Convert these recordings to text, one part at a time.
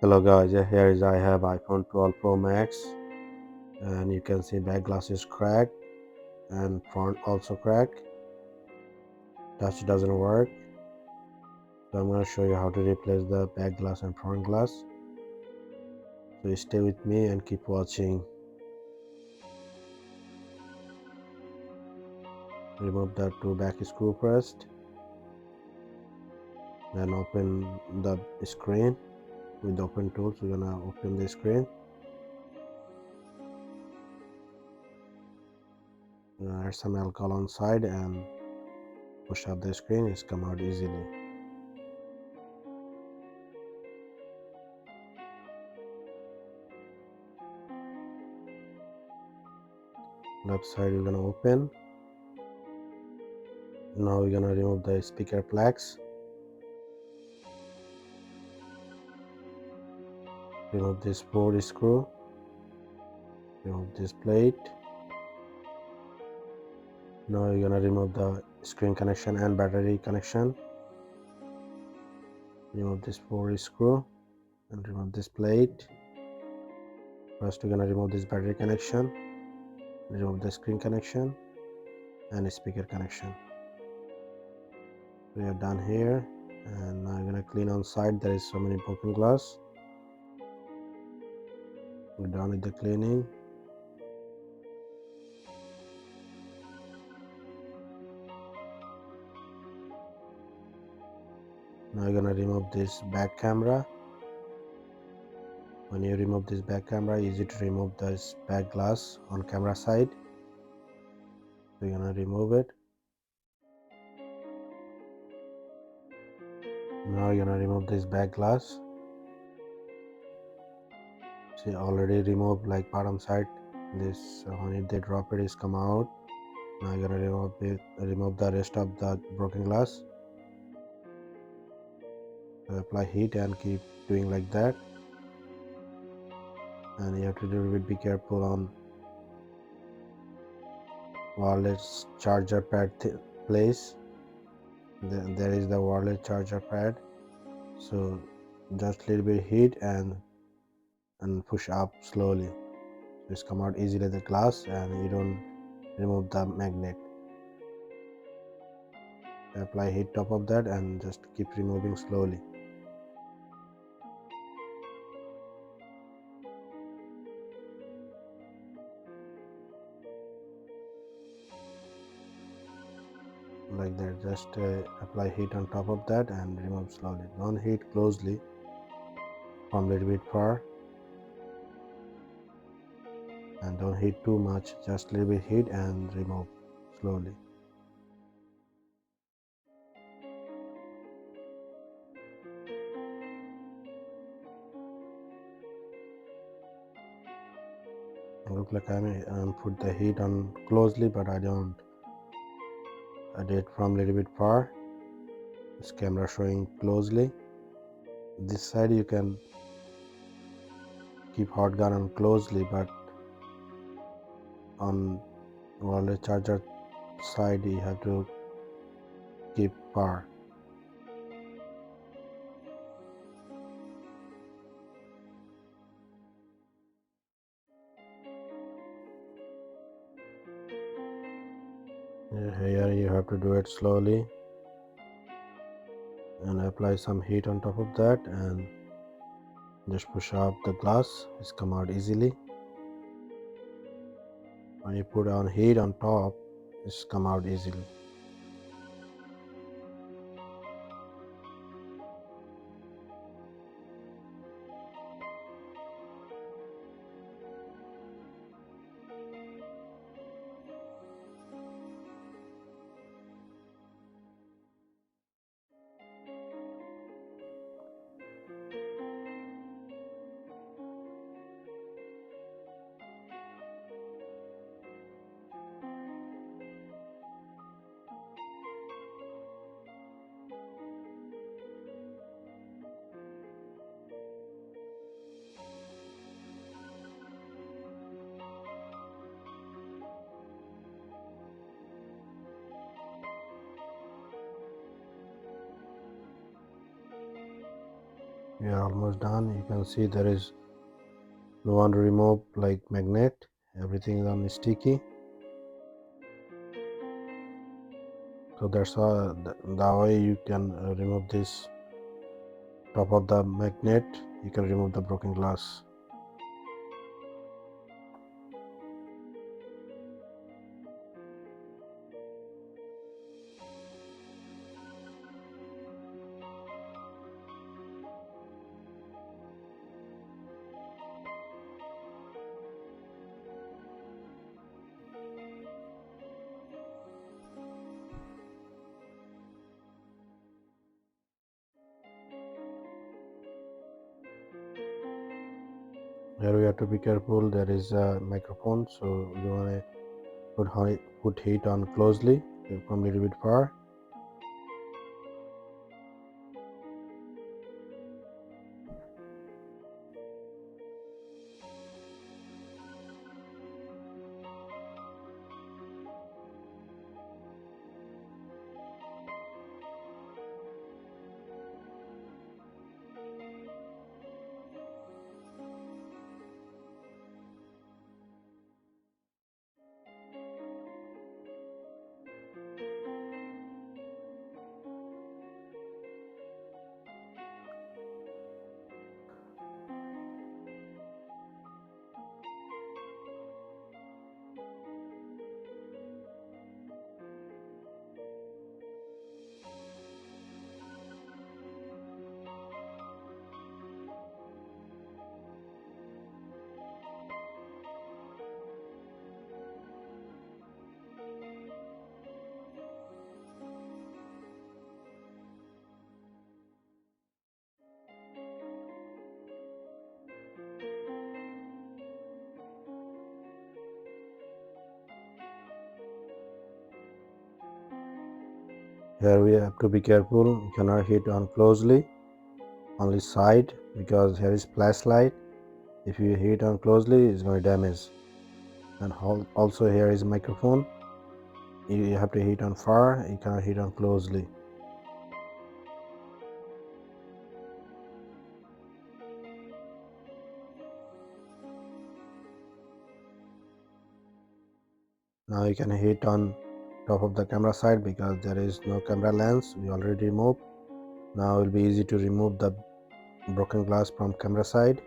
Hello guys, here is I have iPhone 12 Pro Max and you can see back glass is cracked and front also cracked. Touch doesn't work. So I'm going to show you how to replace the back glass and front glass. So stay with me and keep watching. Remove the two back screw first. Then open the screen with the open tool. So we're going to open the screen. Add some alcohol on side and push up the screen. It's come out easily. Left side we're going to open. Now we're going to remove the speaker plugs. Remove this board screw. Remove this plate. Now you're gonna remove the screen connection and battery connection. Remove this board screw and remove this plate. First we're gonna remove this battery connection, remove the screen connection and speaker connection. We are done here, and now I'm gonna clean on side. There is so many broken glass. We're done with the cleaning. Now you're gonna remove this back camera. When you remove this back camera, easy to remove this back glass on camera side. So you're gonna remove it. Now you're gonna remove this back glass. See, already removed like bottom side. This when they drop it is come out. Now you're gonna remove the rest of the broken glass. Apply heat and keep doing like that. And you have to be careful on wireless charger pad place. There is the wireless charger pad. So just little bit heat and push up slowly. So it's come out easily the glass and you don't remove the magnet. Apply heat top of that and just keep removing slowly. Like that, just apply heat on top of that and remove slowly. Don't heat closely, from little bit far, and don't heat too much, just little bit heat and remove slowly. Look like I'm put the heat on closely, but I don't. I did from little bit far. This camera showing closely. This side you can keep hot gun on closely, but on wireless charger side you have to keep far. Here you have to do it slowly and apply some heat on top of that and just push up the glass. It's come out easily. When you put on heat on top, it's come out easily. We are almost done. You can see there is no one to remove like magnet. Everything is on sticky. So that's how the way you can remove this top of the magnet. You can remove the broken glass. Here we have to be careful. There is a microphone, so you want to put heat on closely from a little bit far. Here we have to be careful. You cannot hit on closely, only side, because here is flashlight. If you hit on closely, it's going to damage. And also here is microphone. You have to hit on far. You cannot hit on closely. Now you can hit on top of the camera side because there is no camera lens. We already removed. Now it will be easy to remove the broken glass from camera side.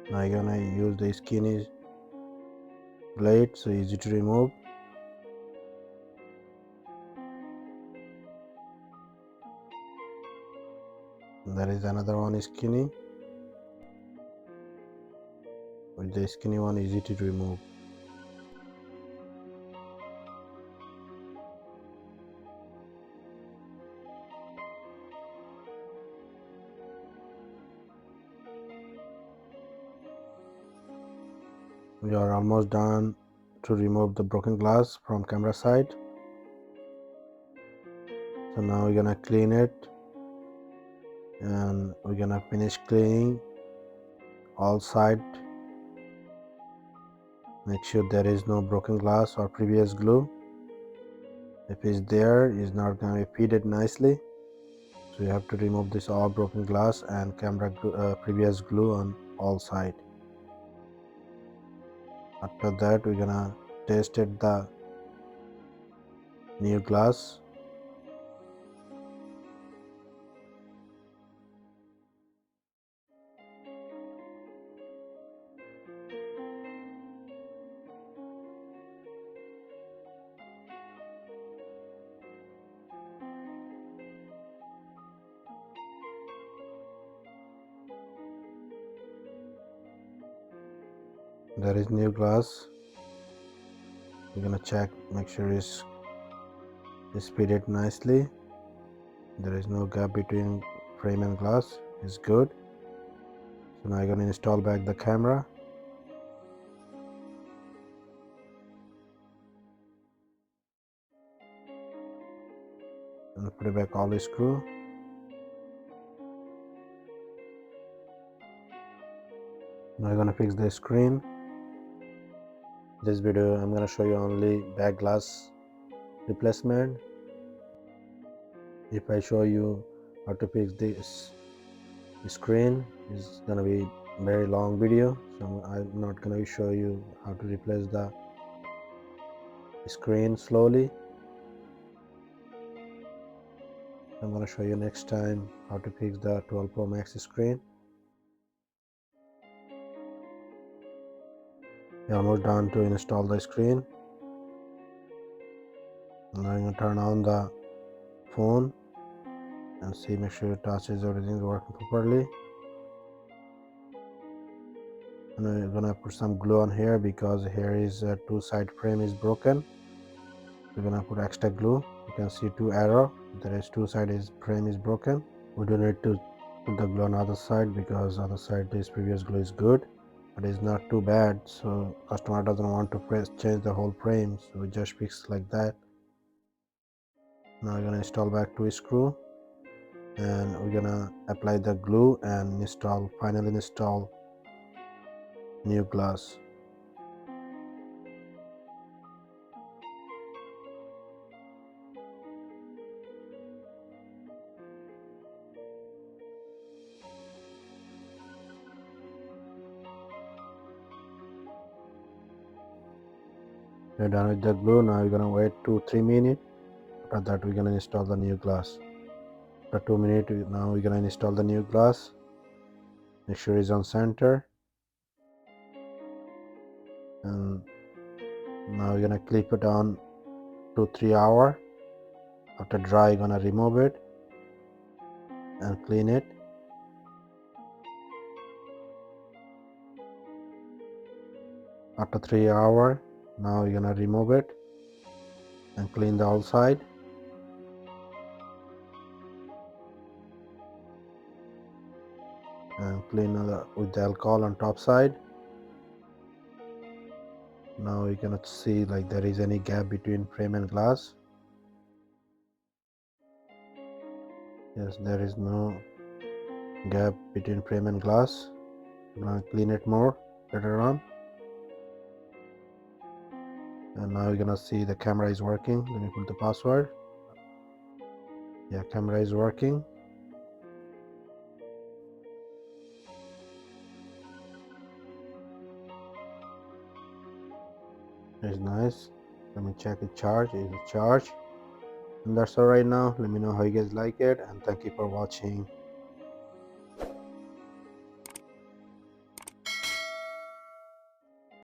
Now you're gonna use the skinny blade, so easy to remove. There is another one skinny. With the skinny one, easy to remove. We are almost done to remove the broken glass from camera side. So now we're gonna clean it, and we're gonna finish cleaning all side. Make sure there is no broken glass or previous glue. If it's there, it's not gonna be fitted nicely. So you have to remove this all broken glass and camera previous glue on all side. After that, we're gonna tested the new glass. There is new glass. We're gonna check, make sure it's fitted nicely. There is no gap between frame and glass. It's good. So now I'm gonna install back the camera. And put back all the screw. Now I'm gonna fix the screen. This video I'm gonna show you only back glass replacement. If I show you how to fix this screen, it's gonna be very long video, so I'm not gonna show you how to replace the screen slowly. I'm gonna show you next time how to fix the 12 Pro Max screen. We're almost done to install the screen. Now I'm gonna turn on the phone and see, make sure it touches, everything's working properly. And I'm gonna put some glue on here because here is a two-side frame is broken. We're gonna put extra glue. You can see two arrow. There is two side is frame is broken. We don't need to put the glue on the other side because other side this previous glue is good, but it's not too bad. So customer doesn't want to change the whole frame, so we just fix like that. Now we're gonna install back two screw, and we're gonna apply the glue and finally install new glass. We're done with the glue. Now we're gonna wait 2-3 minutes. After that we're gonna install the new glass. After 2 minutes, now we're gonna install the new glass. Make sure it's on center, and now we're gonna clip it on 2-3 hours. After dry, you're gonna remove it and clean it. After 3 hours, now you're gonna remove it and clean the outside. And clean with the alcohol on top side. Now you cannot see like there is any gap between frame and glass. Yes, there is no gap between frame and glass. I'm gonna clean it more later on. And now you're gonna see the camera is working. Let me put the password. Yeah, camera is working. It's nice. Let me check the charge. Is it charged? And that's all right now. Let me know how you guys like it, and thank you for watching.